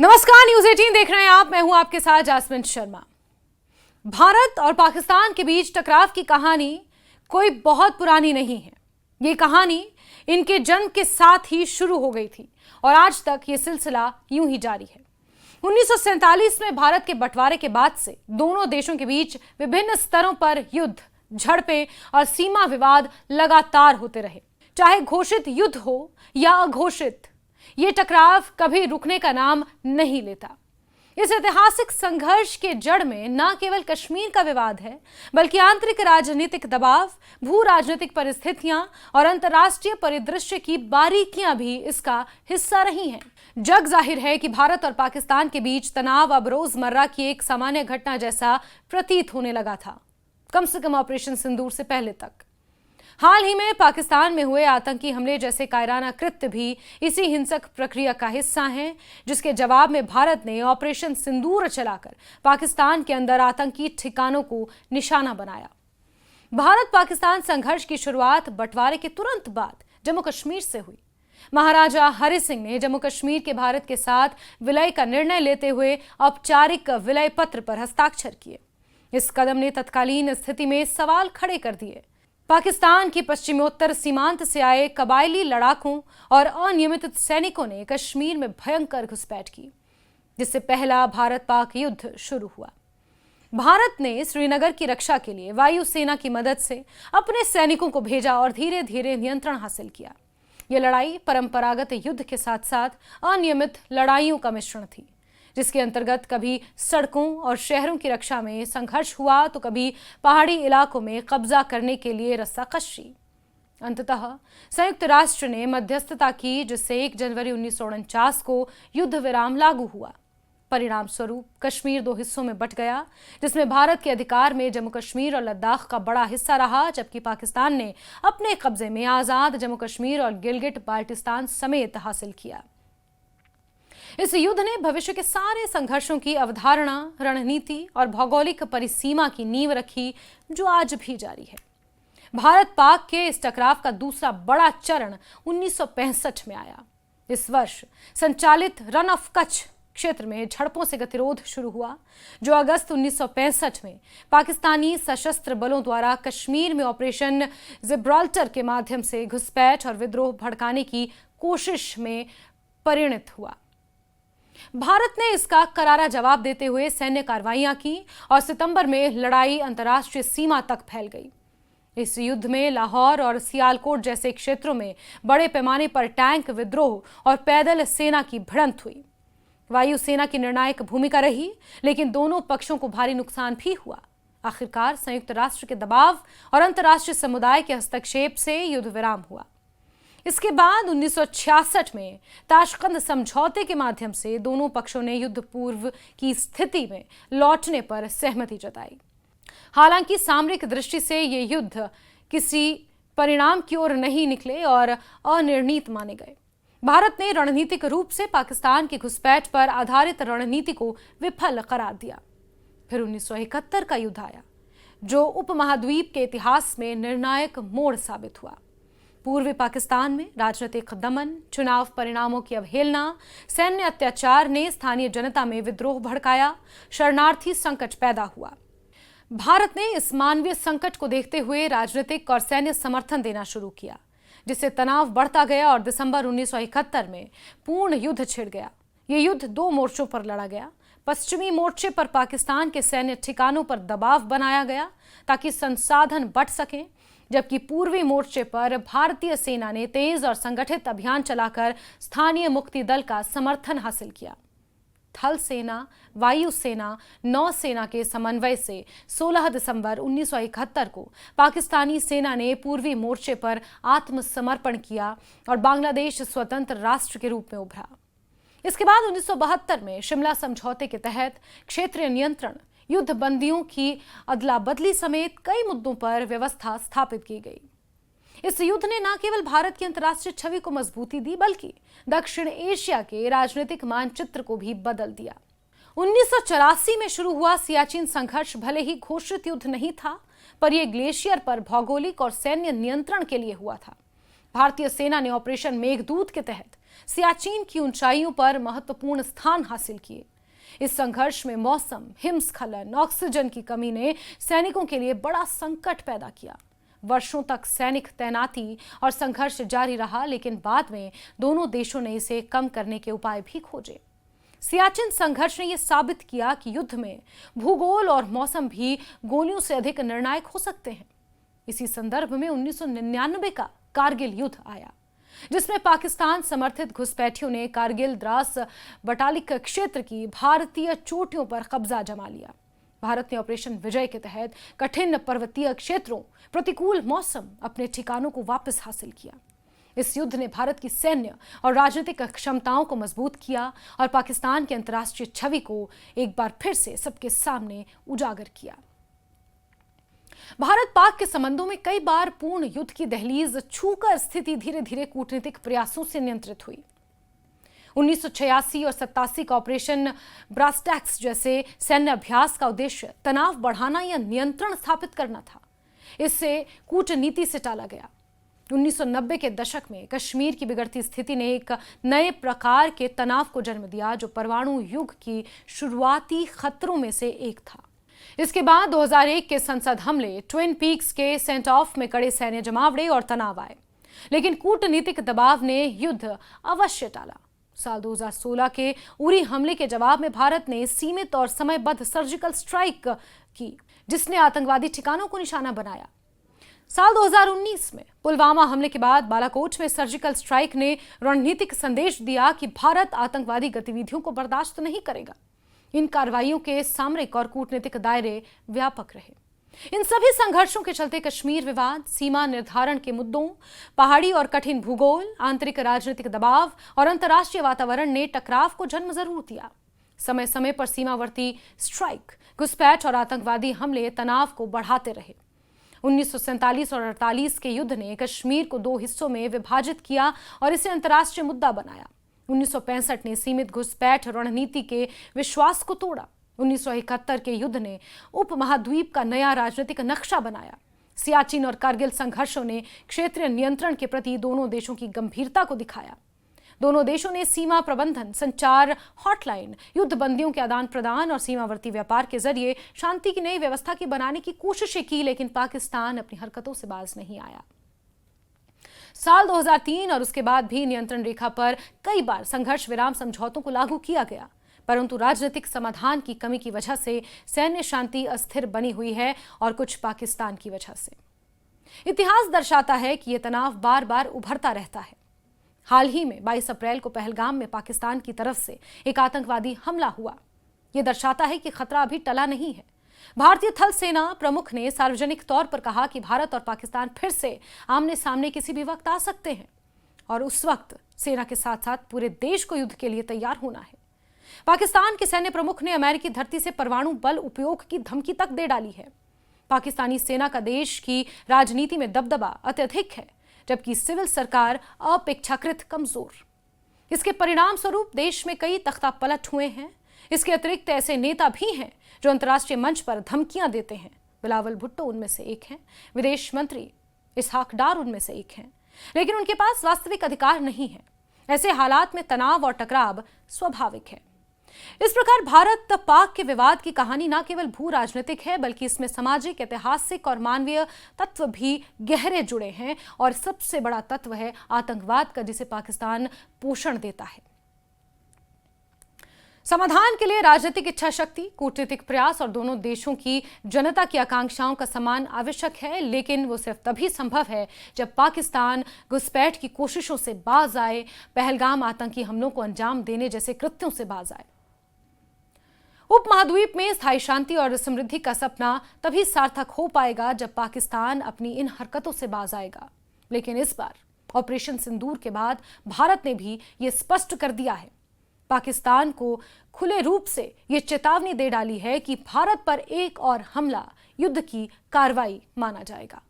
नमस्कार, न्यूज 18 देख रहे हैं आप। मैं हूं आपके साथ जासमिन शर्मा। भारत और पाकिस्तान के बीच टकराव की कहानी कोई बहुत पुरानी नहीं है। ये कहानी इनके जन्म के साथ ही शुरू हो गई थी और आज तक ये सिलसिला यूं ही जारी है। 1947 में भारत के बंटवारे के बाद से दोनों देशों के बीच विभिन्न स्तरों पर युद्ध, झड़पें और सीमा विवाद लगातार होते रहे। चाहे घोषित युद्ध हो या अघोषित, ये टकराव कभी रुकने का नाम नहीं लेता। इस ऐतिहासिक संघर्ष के जड़ में न केवल कश्मीर का विवाद है, बल्कि आंतरिक राजनीतिक दबाव, भू राजनीतिक परिस्थितियां और अंतर्राष्ट्रीय परिदृश्य की बारीकियां भी इसका हिस्सा रही हैं। जग जाहिर है कि भारत और पाकिस्तान के बीच तनाव अब रोजमर्रा की एक सामान्य घटना जैसा प्रतीत होने लगा था, कम से कम ऑपरेशन सिंदूर से पहले तक। हाल ही में पाकिस्तान में हुए आतंकी हमले जैसे कायराना कृत्य भी इसी हिंसक प्रक्रिया का हिस्सा हैं, जिसके जवाब में भारत ने ऑपरेशन सिंदूर चलाकर पाकिस्तान के अंदर आतंकी ठिकानों को निशाना बनाया। भारत पाकिस्तान संघर्ष की शुरुआत बंटवारे के तुरंत बाद जम्मू कश्मीर से हुई। महाराजा हरि सिंह ने जम्मू कश्मीर के भारत के साथ विलय का निर्णय लेते हुए औपचारिक विलय पत्र पर हस्ताक्षर किए। इस कदम ने तत्कालीन स्थिति में सवाल खड़े कर दिए। पाकिस्तान की पश्चिमोत्तर सीमांत से आए कबायली लड़ाकों और अनियमित सैनिकों ने कश्मीर में भयंकर घुसपैठ की, जिससे पहला भारत पाक युद्ध शुरू हुआ। भारत ने श्रीनगर की रक्षा के लिए वायुसेना की मदद से अपने सैनिकों को भेजा और धीरे धीरे नियंत्रण हासिल किया। यह लड़ाई परंपरागत युद्ध के साथ साथ अनियमित लड़ाइयों का मिश्रण थी, जिसके अंतर्गत कभी सड़कों और शहरों की रक्षा में संघर्ष हुआ तो कभी पहाड़ी इलाकों में कब्जा करने के लिए रस्साकशी। अंततः संयुक्त राष्ट्र ने मध्यस्थता की, जिससे 1 जनवरी 1949 को युद्ध विराम लागू हुआ। परिणाम स्वरूप कश्मीर 2 हिस्सों में बंट गया, जिसमें भारत के अधिकार में जम्मू कश्मीर और लद्दाख का बड़ा हिस्सा रहा, जबकि पाकिस्तान ने अपने कब्जे में आजाद जम्मू कश्मीर और गिलगिट बाल्टिस्तान समेत हासिल किया। इस युद्ध ने भविष्य के सारे संघर्षों की अवधारणा, रणनीति और भौगोलिक परिसीमा की नींव रखी, जो आज भी जारी है। भारत पाक के इस टकराव का दूसरा बड़ा चरण 1965 में आया। इस वर्ष संचालित रन ऑफ कच्छ क्षेत्र में झड़पों से गतिरोध शुरू हुआ, जो अगस्त 1965 में पाकिस्तानी सशस्त्र बलों द्वारा कश्मीर में ऑपरेशन जिब्राल्टर के माध्यम से घुसपैठ और विद्रोह भड़काने की कोशिश में परिणत हुआ। भारत ने इसका करारा जवाब देते हुए सैन्य कार्रवाइयां की और सितंबर में लड़ाई अंतर्राष्ट्रीय सीमा तक फैल गई। इस युद्ध में लाहौर और सियालकोट जैसे क्षेत्रों में बड़े पैमाने पर टैंक विद्रोह और पैदल सेना की भिड़ंत हुई। वायुसेना की निर्णायक भूमिका रही, लेकिन दोनों पक्षों को भारी नुकसान भी हुआ। आखिरकार संयुक्त राष्ट्र के दबाव और अंतर्राष्ट्रीय समुदाय के हस्तक्षेप से युद्ध विराम हुआ। इसके बाद 1966 में ताशकंद समझौते के माध्यम से दोनों पक्षों ने युद्ध पूर्व की स्थिति में लौटने पर सहमति जताई। हालांकि सामरिक दृष्टि से ये युद्ध किसी परिणाम की ओर नहीं निकले और अनिर्णीत माने गए। भारत ने रणनीतिक रूप से पाकिस्तान की घुसपैठ पर आधारित रणनीति को विफल करार दिया। फिर 1971 का युद्ध आया, जो उपमहाद्वीप के इतिहास में निर्णायक मोड़ साबित हुआ। पूर्वी पाकिस्तान में राजनीतिक दमन, चुनाव परिणामों की अवहेलना, सैन्य अत्याचार ने स्थानीय जनता में विद्रोह भड़काया, शरणार्थी संकट पैदा हुआ। भारत ने इस मानवीय संकट को देखते हुए राजनीतिक और सैन्य समर्थन देना शुरू किया, जिससे तनाव बढ़ता गया और दिसंबर 1971 में पूर्ण युद्ध छिड़ गया। ये युद्ध 2 मोर्चों पर लड़ा गया। पश्चिमी मोर्चे पर पाकिस्तान के सैन्य ठिकानों पर दबाव बनाया गया ताकि संसाधन बंट सकें, जबकि पूर्वी मोर्चे पर भारतीय सेना ने तेज और संगठित अभियान चलाकर स्थानीय मुक्ति दल का समर्थन हासिल किया। थल सेना, वायुसेना, नौसेना के समन्वय से 16 दिसंबर 1971 को पाकिस्तानी सेना ने पूर्वी मोर्चे पर आत्मसमर्पण किया और बांग्लादेश स्वतंत्र राष्ट्र के रूप में उभरा। इसके बाद 1972 में शिमला समझौते के तहत क्षेत्रीय नियंत्रण, युद्ध बंदियों की अदला बदली समेत कई मुद्दों पर व्यवस्था स्थापित की गई। इस युद्ध ने न केवल भारत की अंतर्राष्ट्रीय छवि को मजबूती दी, बल्कि दक्षिण एशिया के राजनीतिक मानचित्र को भी बदल दिया। 1984 में शुरू हुआ सियाचिन संघर्ष भले ही घोषित युद्ध नहीं था, पर यह ग्लेशियर पर भौगोलिक और सैन्य नियंत्रण के लिए हुआ था। भारतीय सेना ने ऑपरेशन मेघदूत के तहत सियाचिन की ऊंचाइयों पर महत्वपूर्ण स्थान हासिल किए। इस संघर्ष में मौसम, हिमस्खलन, ऑक्सीजन की कमी ने सैनिकों के लिए बड़ा संकट पैदा किया। वर्षों तक सैनिक तैनाती और संघर्ष जारी रहा, लेकिन बाद में दोनों देशों ने इसे कम करने के उपाय भी खोजे। सियाचिन संघर्ष ने यह साबित किया कि युद्ध में भूगोल और मौसम भी गोलियों से अधिक निर्णायक हो सकते हैं। इसी संदर्भ में 1999 का कारगिल युद्ध आया, जिसमें पाकिस्तान समर्थित घुसपैठियों ने कारगिल द्रास बटालिक क्षेत्र की भारतीय चोटियों पर कब्जा जमा लिया। भारत ने ऑपरेशन विजय के तहत कठिन पर्वतीय क्षेत्रों, प्रतिकूल मौसम, अपने ठिकानों को वापस हासिल किया। इस युद्ध ने भारत की सैन्य और राजनीतिक क्षमताओं को मजबूत किया और पाकिस्तान की अंतर्राष्ट्रीय छवि को एक बार फिर से सबके सामने उजागर किया। भारत पाक के संबंधों में कई बार पूर्ण युद्ध की दहलीज छूकर स्थिति धीरे धीरे कूटनीतिक प्रयासों से नियंत्रित हुई। 1986 और 87 का ऑपरेशन ब्रासटैक्स जैसे सैन्य अभ्यास का उद्देश्य तनाव बढ़ाना या नियंत्रण स्थापित करना था। इससे कूटनीति से टाला गया। 1990 के दशक में कश्मीर की बिगड़ती स्थिति ने एक नए प्रकार के तनाव को जन्म दिया, जो परमाणु युग की शुरुआती खतरों में से एक था। इसके बाद 2001 के संसद हमले, ट्विन पीक्स के सेंट ऑफ में कड़े सैन्य जमावड़े और तनाव आए, लेकिन कूटनीतिक दबाव ने युद्ध अवश्य टाला। साल 2016 के उरी हमले के जवाब में भारत ने सीमित और समयबद्ध सर्जिकल स्ट्राइक की, जिसने आतंकवादी ठिकानों को निशाना बनाया। साल 2019 में पुलवामा हमले के बाद बालाकोट में सर्जिकल स्ट्राइक ने रणनीतिक संदेश दिया कि भारत आतंकवादी गतिविधियों को बर्दाश्त नहीं करेगा। इन कार्रवाइयों के सामरिक और कूटनीतिक दायरे व्यापक रहे। इन सभी संघर्षों के चलते कश्मीर विवाद, सीमा निर्धारण के मुद्दों, पहाड़ी और कठिन भूगोल, आंतरिक राजनीतिक दबाव और अंतर्राष्ट्रीय वातावरण ने टकराव को जन्म जरूर दिया। समय समय पर सीमावर्ती स्ट्राइक, घुसपैठ और आतंकवादी हमले तनाव को बढ़ाते रहे। 1947 और 48 के युद्ध ने कश्मीर को दो हिस्सों में विभाजित किया और इसे अंतर्राष्ट्रीय मुद्दा बनाया। 1965 ने सीमित घुसपैठ रणनीति के विश्वास को तोड़ा। 1971 के युद्ध ने उपमहाद्वीप का नया राजनीतिक नक्शा बनाया। सियाचिन और कारगिल संघर्षों ने क्षेत्रीय नियंत्रण के प्रति दोनों देशों की गंभीरता को दिखाया। दोनों देशों ने सीमा प्रबंधन, संचार हॉटलाइन, युद्ध बंदियों के आदान प्रदान और सीमावर्ती व्यापार के जरिए शांति की नई व्यवस्था की बनाने की कोशिशें की, लेकिन पाकिस्तान अपनी हरकतों से बाज नहीं आया। साल 2003 और उसके बाद भी नियंत्रण रेखा पर कई बार संघर्ष विराम समझौतों को लागू किया गया, परंतु राजनीतिक समाधान की कमी की वजह से सैन्य शांति अस्थिर बनी हुई है और कुछ पाकिस्तान की वजह से। इतिहास दर्शाता है कि यह तनाव बार बार उभरता रहता है। हाल ही में 22 अप्रैल को पहलगाम में पाकिस्तान की तरफ से एक आतंकवादी हमला हुआ। यह दर्शाता है कि खतरा अभी टला नहीं है। भारतीय थल सेना प्रमुख ने सार्वजनिक तौर पर कहा कि भारत और पाकिस्तान फिर से आमने सामने किसी भी वक्त आ सकते हैं और उस वक्त सेना के साथ साथ पूरे देश को युद्ध के लिए तैयार होना है। पाकिस्तान के सैन्य प्रमुख ने अमेरिकी धरती से परमाणु बल उपयोग की धमकी तक दे डाली है। पाकिस्तानी सेना का देश की राजनीति में दबदबा अत्यधिक है, जबकि सिविल सरकार अपेक्षाकृत कमजोर। इसके परिणाम स्वरूप देश में कई तख्तापलट हुए हैं। इसके अतिरिक्त ऐसे नेता भी हैं जो अंतर्राष्ट्रीय मंच पर धमकियां देते हैं। बिलावल भुट्टो उनमें से एक हैं, विदेश मंत्री इसहाक डार उनमें से एक हैं, लेकिन उनके पास वास्तविक अधिकार नहीं है। ऐसे हालात में तनाव और टकराव स्वाभाविक है। इस प्रकार भारत पाक के विवाद की कहानी न केवल भू राजनीतिक है, बल्कि इसमें सामाजिक, ऐतिहासिक और मानवीय तत्व भी गहरे जुड़े हैं और सबसे बड़ा तत्व है आतंकवाद का, जिसे पाकिस्तान पोषण देता है। समाधान के लिए राजनीतिक इच्छा शक्ति, कूटनीतिक प्रयास और दोनों देशों की जनता की आकांक्षाओं का सम्मान आवश्यक है, लेकिन वो सिर्फ तभी संभव है जब पाकिस्तान घुसपैठ की कोशिशों से बाज आए, पहलगाम आतंकी हमलों को अंजाम देने जैसे कृत्यों से बाज आए। उपमहाद्वीप में स्थायी शांति और समृद्धि का सपना तभी सार्थक हो पाएगा जब पाकिस्तान अपनी इन हरकतों से बाज आएगा। लेकिन इस बार ऑपरेशन सिंदूर के बाद भारत ने भी ये स्पष्ट कर दिया है, पाकिस्तान को खुले रूप से ये चेतावनी दे डाली है कि भारत पर एक और हमला युद्ध की कार्रवाई माना जाएगा।